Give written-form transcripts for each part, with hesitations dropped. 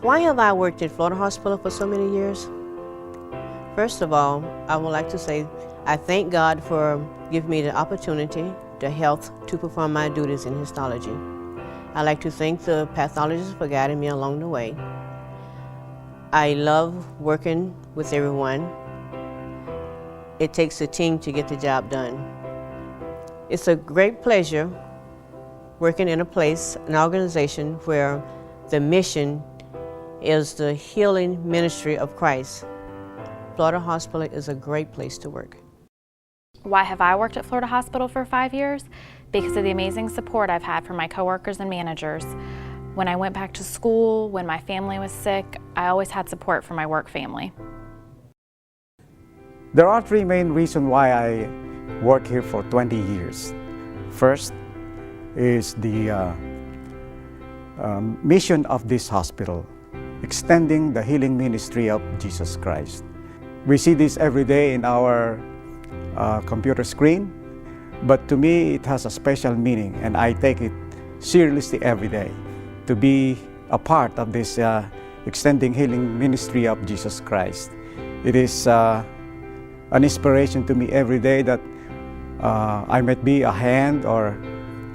Why have I worked at Florida Hospital for so many years? First of all, I would like to say I thank God for giving me the opportunity, the health, to perform my duties in histology. I'd like to thank the pathologist for guiding me along the way. I love working with everyone. It takes a team to get the job done. It's a great pleasure working in a place, an organization where the mission is the healing ministry of Christ. Florida Hospital is a great place to work. Why have I worked at Florida Hospital for 5 years? Because of the amazing support I've had from my coworkers and managers. When I went back to school, when my family was sick, I always had support from my work family. There are three main reasons why I work here for 20 years. First is the mission of this hospital, extending the healing ministry of Jesus Christ. We see this every day in our computer screen, but to me it has a special meaning, and I take it seriously every day to be a part of this extending healing ministry of Jesus Christ. It is an inspiration to me every day that I might be a hand or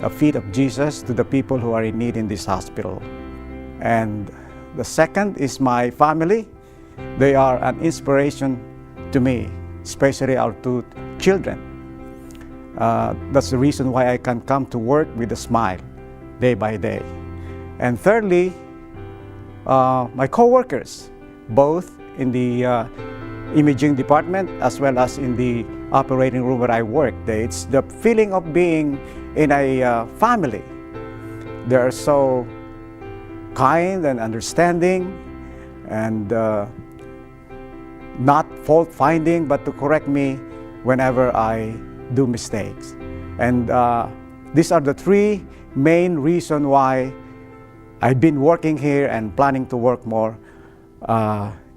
a feet of Jesus to the people who are in need in this hospital. And the second is my family. They are an inspiration to me, especially our two children. That's the reason why I can come to work with a smile day by day. And thirdly, my co-workers, both in the imaging department as well as in the operating room where I work. It's the feeling of being in a family. They are so kind and understanding and not fault-finding, but to correct me whenever I do mistakes. And these are the three main reasons why I've been working here and planning to work more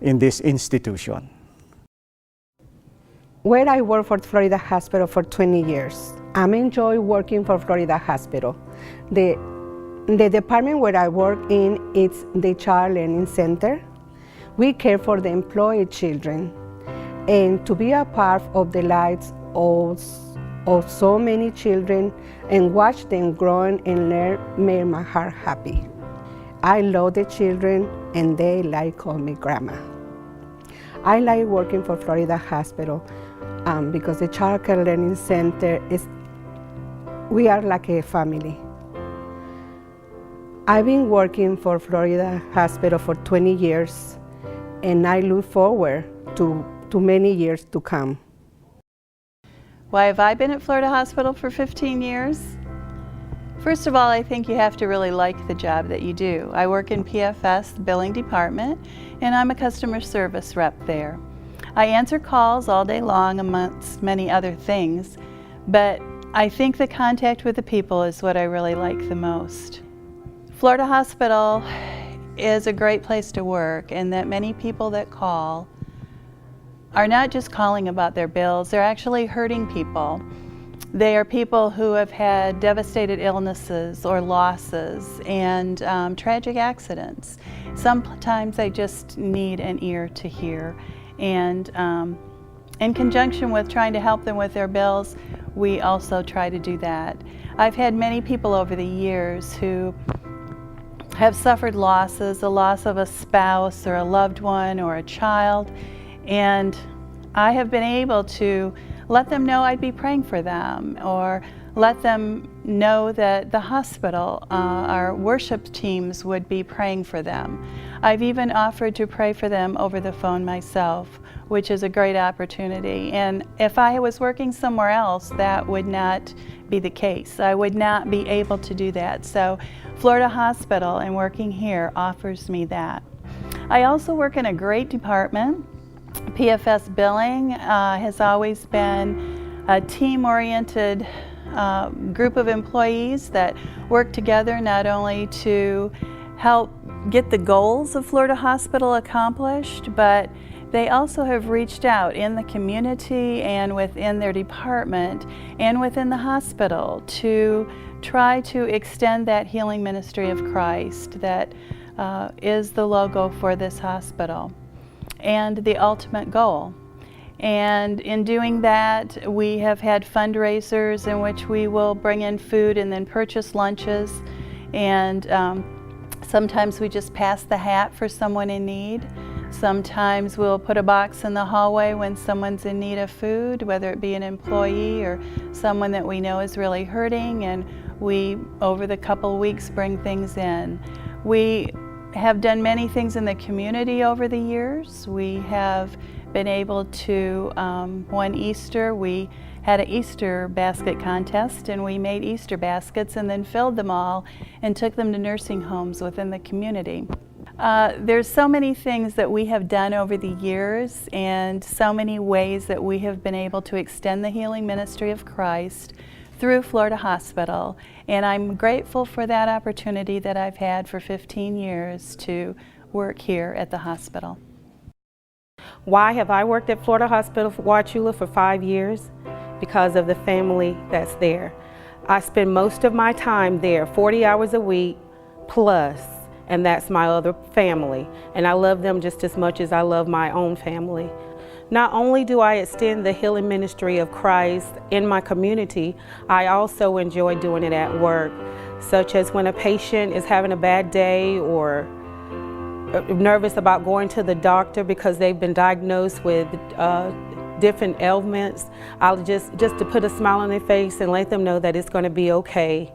in this institution. Where I work for Florida Hospital for 20 years. I enjoy working for Florida Hospital. The department where I work in is the Child Learning Center. We care for the employed children, and to be a part of the lives of so many children and watch them grow and learn made my heart happy. I love the children and they like calling me grandma. I like working for Florida Hospital because the Child Care Learning Center we are like a family. I've been working for Florida Hospital for 20 years and I look forward to many years to come. Why have I been at Florida Hospital for 15 years? First of all, I think you have to really like the job that you do. I work in PFS, the billing department, and I'm a customer service rep there. I answer calls all day long amongst many other things, but I think the contact with the people is what I really like the most. Florida Hospital is a great place to work, and that many people that call are not just calling about their bills, they're actually hurting people. They are people who have had devastated illnesses or losses and tragic accidents. Sometimes they just need an ear to hear. And in conjunction with trying to help them with their bills, we also try to do that. I've had many people over the years who have suffered losses, the loss of a spouse or a loved one or a child, and I have been able to let them know I'd be praying for them, or let them know that the hospital, our worship teams would be praying for them. I've even offered to pray for them over the phone myself, which is a great opportunity. And if I was working somewhere else, that would not be the case. I would not be able to do that. So Florida Hospital and working here offers me that. I also work in a great department. PFS Billing has always been a team-oriented group of employees that work together not only to help get the goals of Florida Hospital accomplished, but they also have reached out in the community and within their department and within the hospital to try to extend that healing ministry of Christ, that is the logo for this hospital and the ultimate goal. And in doing that, we have had fundraisers in which we will bring in food and then purchase lunches. And sometimes we just pass the hat for someone in need. Sometimes we'll put a box in the hallway when someone's in need of food, whether it be an employee or someone that we know is really hurting, and we, over the couple weeks, bring things in. We have done many things in the community over the years. We have been able to, one Easter, we had an Easter basket contest, and we made Easter baskets and then filled them all and took them to nursing homes within the community. There's so many things that we have done over the years, and so many ways that we have been able to extend the healing ministry of Christ through Florida Hospital, and I'm grateful for that opportunity that I've had for 15 years to work here at the hospital. Why have I worked at Florida Hospital for Wauchula for 5 years? Because of the family that's there. I spend most of my time there, 40 hours a week plus, and that's my other family. And I love them just as much as I love my own family. Not only do I extend the healing ministry of Christ in my community, I also enjoy doing it at work, such as when a patient is having a bad day or nervous about going to the doctor because they've been diagnosed with different ailments. I'll just to put a smile on their face and let them know that it's going to be okay.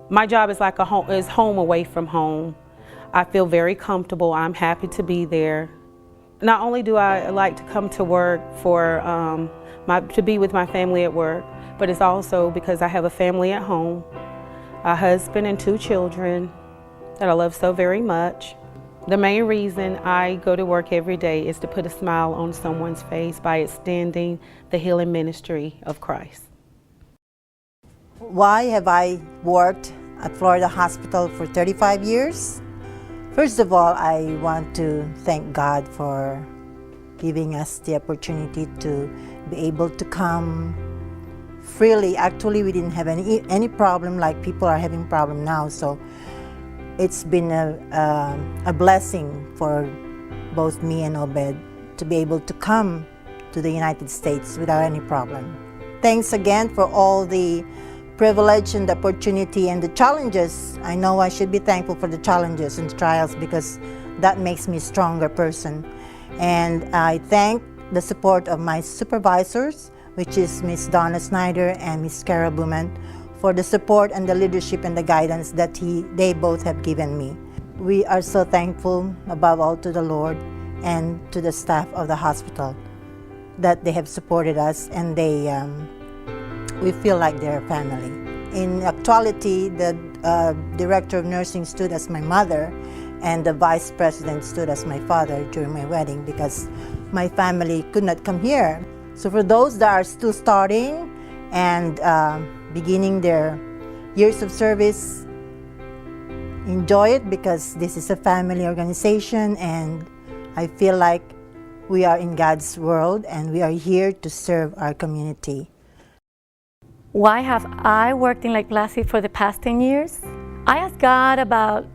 My job is like home away from home. I feel very comfortable. I'm happy to be there. Not only do I like to come to work for to be with my family at work, but it's also because I have a family at home, a husband and 2 children that I love so very much. The main reason I go to work every day is to put a smile on someone's face by extending the healing ministry of Christ. Why have I worked at Florida Hospital for 35 years? First of all, I want to thank God for giving us the opportunity to be able to come freely. Actually, we didn't have any problem like people are having problem now, so it's been a blessing for both me and Obed to be able to come to the United States without any problem. Thanks again for all the privilege and the opportunity and the challenges. I know I should be thankful for the challenges and trials because that makes me a stronger person. And I thank the support of my supervisors, which is Miss Donna Snyder and Miss Carol Blumen, for the support and the leadership and the guidance that they both have given me. We are so thankful above all to the Lord and to the staff of the hospital that they have supported us, and we feel like they're a family. In actuality, the director of nursing stood as my mother, and the vice president stood as my father during my wedding because my family could not come here. So for those that are still starting and beginning their years of service, enjoy it because this is a family organization, and I feel like we are in God's world and we are here to serve our community. Why have I worked in Lake Placid for the past 10 years? I asked God about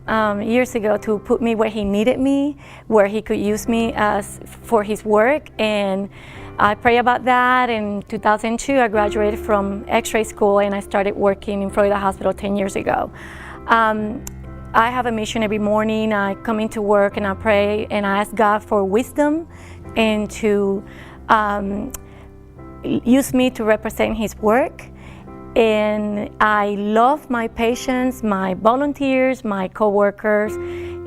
years ago to put me where He needed me, where He could use me for His work, and I prayed about that. In 2002, I graduated from X-ray school and I started working in Florida Hospital 10 years ago. I have a mission every morning. I come into work and I pray and I ask God for wisdom and to use me to represent His work. And I love my patients, my volunteers, my co-workers.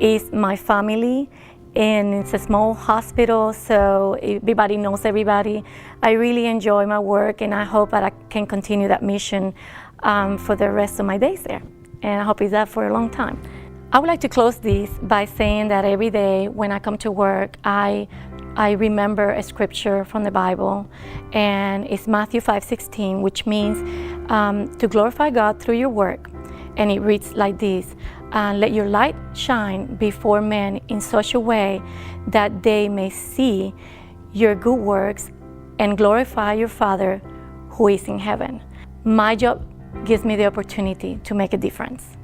It's my family, and it's a small hospital, so everybody knows everybody. I really enjoy my work, and I hope that I can continue that mission for the rest of my days there. And I hope it's that for a long time. I would like to close this by saying that every day when I come to work, I remember a scripture from the Bible, and it's Matthew 5:16, which means to glorify God through your work. And it reads like this: let your light shine before men in such a way that they may see your good works and glorify your Father who is in heaven. My job gives me the opportunity to make a difference.